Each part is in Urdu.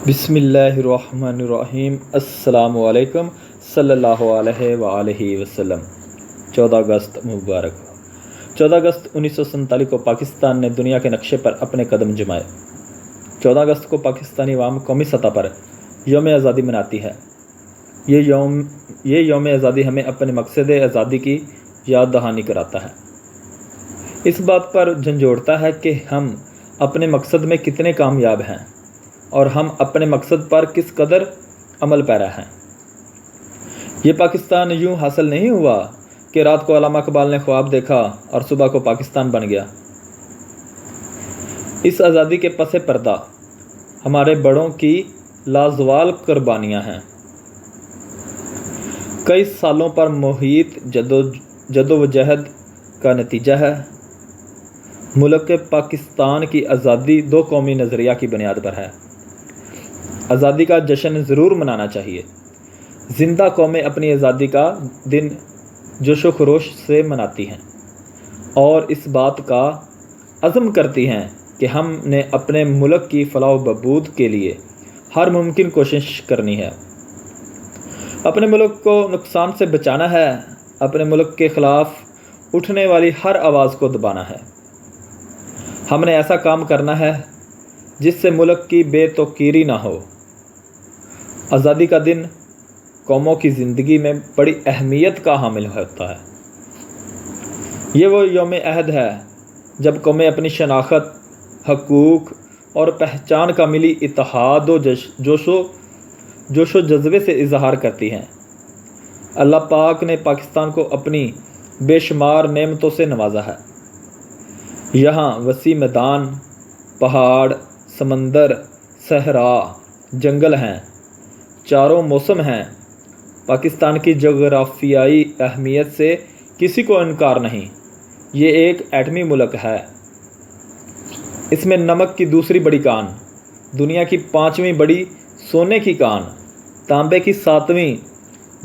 بسم اللہ الرحمن الرحیم۔ السلام علیکم صلی اللہ علیہ وآلہ وسلم۔ 14 اگست مبارک ہو۔ 14 اگست 1947 کو پاکستان نے دنیا کے نقشے پر اپنے قدم جمائے۔ 14 اگست کو پاکستانی عوام قومی سطح پر یوم آزادی مناتی ہے۔ یہ یوم آزادی ہمیں اپنے مقصد آزادی کی یاد دہانی کراتا ہے، اس بات پر جھنجھوڑتا ہے کہ ہم اپنے مقصد میں کتنے کامیاب ہیں اور ہم اپنے مقصد پر کس قدر عمل پیرا ہیں۔ یہ پاکستان یوں حاصل نہیں ہوا کہ رات کو علامہ اقبال نے خواب دیکھا اور صبح کو پاکستان بن گیا۔ اس آزادی کے پس پردہ ہمارے بڑوں کی لازوال قربانیاں ہیں، کئی سالوں پر محیط جدوجہد کا نتیجہ ہے۔ ملک پاکستان کی آزادی دو قومی نظریہ کی بنیاد پر ہے۔ آزادی کا جشن ضرور منانا چاہیے۔ زندہ قومیں اپنی آزادی کا دن جوش و خروش سے مناتی ہیں اور اس بات کا عزم کرتی ہیں کہ ہم نے اپنے ملک کی فلاح و بہبود کے لیے ہر ممکن کوشش کرنی ہے، اپنے ملک کو نقصان سے بچانا ہے، اپنے ملک کے خلاف اٹھنے والی ہر آواز کو دبانا ہے۔ ہم نے ایسا کام کرنا ہے جس سے ملک کی بے توقیری نہ ہو۔ آزادی کا دن قوموں کی زندگی میں بڑی اہمیت کا حامل ہوتا ہے۔ یہ وہ یوم عہد ہے جب قومیں اپنی شناخت، حقوق اور پہچان کا ملی اتحاد و جوش و جذبے سے اظہار کرتی ہیں۔ اللہ پاک نے پاکستان کو اپنی بے شمار نعمتوں سے نوازا ہے۔ یہاں وسیع میدان، پہاڑ، سمندر، صحرا، جنگل ہیں، چاروں موسم ہیں۔ پاکستان کی جغرافیائی اہمیت سے کسی کو انکار نہیں۔ یہ ایک ایٹمی ملک ہے۔ اس میں نمک کی دوسری بڑی کان، دنیا کی 5ویں بڑی سونے کی کان، تانبے کی 7ویں،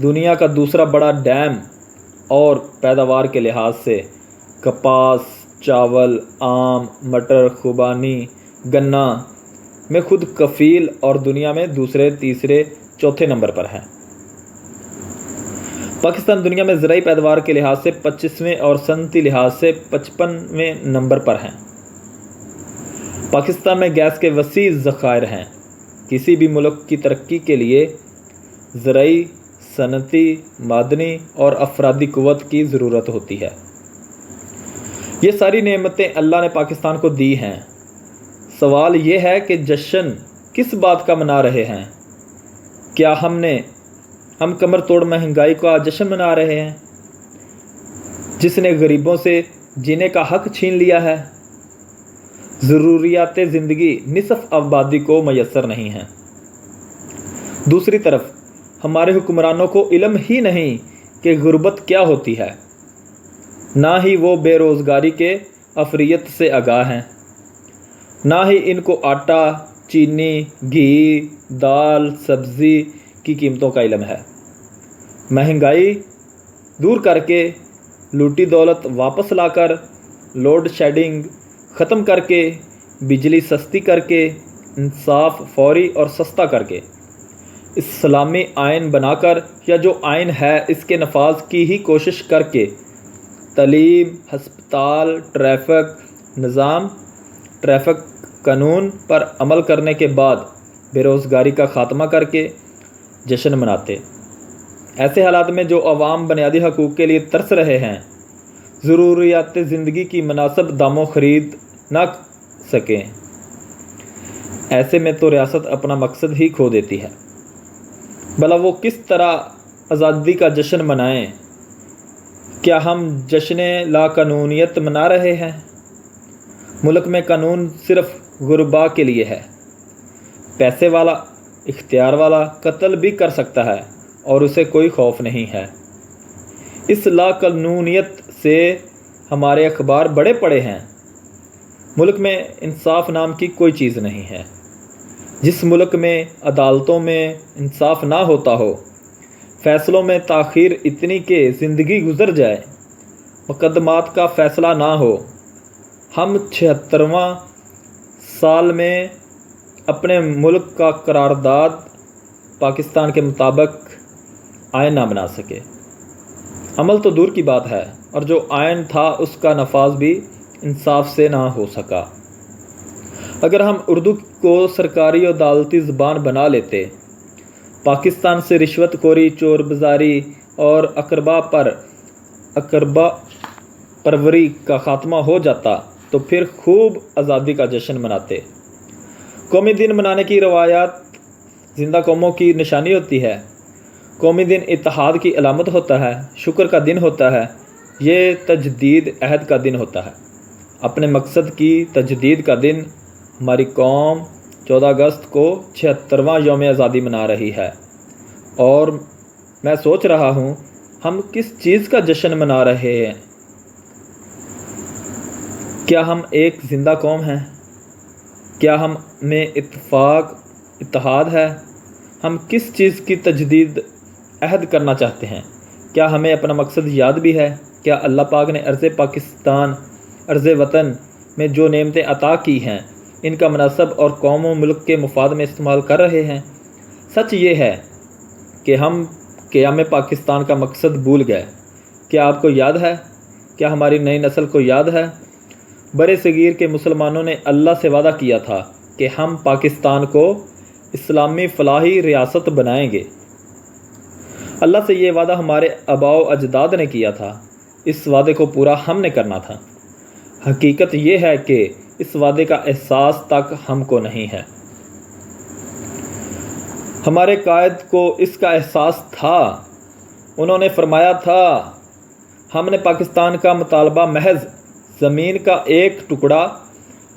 دنیا کا دوسرا بڑا ڈیم اور پیداوار کے لحاظ سے کپاس، چاول، آم، مٹر، خوبانی، گنا میں خود کفیل اور دنیا میں دوسرے، تیسرے، چوتھے نمبر پر ہے۔ پاکستان دنیا میں زرعی پیداوار کے لحاظ سے 25ویں اور صنعتی لحاظ سے 55ویں نمبر پر ہیں۔ پاکستان میں گیس کے وسیع ذخائر ہیں۔ کسی بھی ملک کی ترقی کے لیے زرعی، صنعتی، معدنی اور افرادی قوت کی ضرورت ہوتی ہے۔ یہ ساری نعمتیں اللہ نے پاکستان کو دی ہیں۔ سوال یہ ہے کہ جشن کس بات کا منا رہے ہیں؟ کیا ہم کمر توڑ مہنگائی کا جشن منا رہے ہیں جس نے غریبوں سے جینے کا حق چھین لیا ہے؟ ضروریات زندگی نصف آبادی کو میسر نہیں ہیں۔ دوسری طرف ہمارے حکمرانوں کو علم ہی نہیں کہ غربت کیا ہوتی ہے، نہ ہی وہ بے روزگاری کے افریت سے آگاہ ہیں، نہ ہی ان کو آٹا، چینی، گھی، دال، سبزی کی قیمتوں کا علم ہے۔ مہنگائی دور کر کے، لوٹی دولت واپس لا کر، لوڈ شیڈنگ ختم کر کے، بجلی سستی کر کے، انصاف فوری اور سستا کر کے، اسلامی آئین بنا کر یا جو آئین ہے اس کے نفاذ کی ہی کوشش کر کے، تعلیم، ہسپتال، ٹریفک قانون پر عمل کرنے کے بعد بے روزگاری کا خاتمہ کر کے جشن مناتے۔ ایسے حالات میں جو عوام بنیادی حقوق کے لیے ترس رہے ہیں، ضروریات زندگی کی مناسب داموں خرید نہ سکیں، ایسے میں تو ریاست اپنا مقصد ہی کھو دیتی ہے۔ بھلا وہ کس طرح آزادی کا جشن منائیں؟ کیا ہم جشن لا قانونیت منا رہے ہیں؟ ملک میں قانون صرف غربا کے لیے ہے۔ پیسے والا، اختیار والا قتل بھی کر سکتا ہے اور اسے کوئی خوف نہیں ہے۔ اس لا قانونیت سے ہمارے اخبار بڑے پڑے ہیں۔ ملک میں انصاف نام کی کوئی چیز نہیں ہے۔ جس ملک میں عدالتوں میں انصاف نہ ہوتا ہو، فیصلوں میں تاخیر اتنی کہ زندگی گزر جائے، مقدمات کا فیصلہ نہ ہو، ہم 76واں سال میں اپنے ملک کا قرارداد پاکستان کے مطابق آئین نہ بنا سکے۔ عمل تو دور کی بات ہے، اور جو آئین تھا اس کا نفاذ بھی انصاف سے نہ ہو سکا۔ اگر ہم اردو کو سرکاری اور عدالتی زبان بنا لیتے، پاکستان سے رشوت خوری، چور بازاری اور اقربا پروری کا خاتمہ ہو جاتا تو پھر خوب آزادی کا جشن مناتے۔ قومی دن منانے کی روایات زندہ قوموں کی نشانی ہوتی ہے۔ قومی دن اتحاد کی علامت ہوتا ہے، شکر کا دن ہوتا ہے، یہ تجدید عہد کا دن ہوتا ہے، اپنے مقصد کی تجدید کا دن۔ ہماری قوم 14 اگست کو 76واں یوم آزادی منا رہی ہے، اور میں سوچ رہا ہوں ہم کس چیز کا جشن منا رہے ہیں؟ کیا ہم ایک زندہ قوم ہیں؟ کیا ہم میں اتحاد ہے؟ ہم کس چیز کی تجدید عہد کرنا چاہتے ہیں؟ کیا ہمیں اپنا مقصد یاد بھی ہے؟ کیا اللہ پاک نے ارض پاکستان، ارض وطن میں جو نعمتیں عطا کی ہیں ان کا مناسب اور قوم و ملک کے مفاد میں استعمال کر رہے ہیں؟ سچ یہ ہے کہ ہم قیام پاکستان کا مقصد بھول گئے۔ کیا آپ کو یاد ہے؟ کیا ہماری نئی نسل کو یاد ہے؟ برِ صغیر کے مسلمانوں نے اللہ سے وعدہ کیا تھا کہ ہم پاکستان کو اسلامی فلاحی ریاست بنائیں گے۔ اللہ سے یہ وعدہ ہمارے آباء و اجداد نے کیا تھا، اس وعدے کو پورا ہم نے کرنا تھا۔ حقیقت یہ ہے کہ اس وعدے کا احساس تک ہم کو نہیں ہے۔ ہمارے قائد کو اس کا احساس تھا۔ انہوں نے فرمایا تھا، ہم نے پاکستان کا مطالبہ محض زمین کا ایک ٹکڑا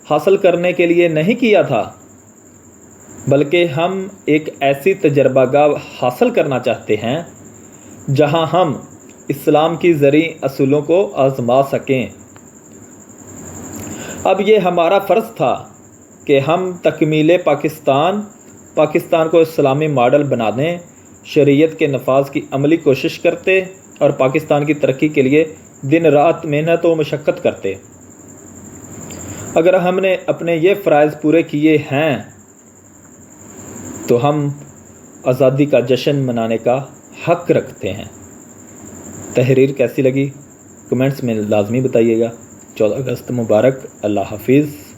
حاصل کرنے کے لیے نہیں کیا تھا، بلکہ ہم ایک ایسی تجربہ گاہ حاصل کرنا چاہتے ہیں جہاں ہم اسلام کی زرعی اصولوں کو آزما سکیں۔ اب یہ ہمارا فرض تھا کہ ہم تکمیل پاکستان کو اسلامی ماڈل بنا دیں، شریعت کے نفاذ کی عملی کوشش کرتے اور پاکستان کی ترقی کے لیے دن رات محنت و مشقت کرتے۔ اگر ہم نے اپنے یہ فرائض پورے کیے ہیں تو ہم آزادی کا جشن منانے کا حق رکھتے ہیں۔ تحریر کیسی لگی؟ کمنٹس میں لازمی بتائیے گا۔ 14 اگست مبارک۔ اللہ حافظ۔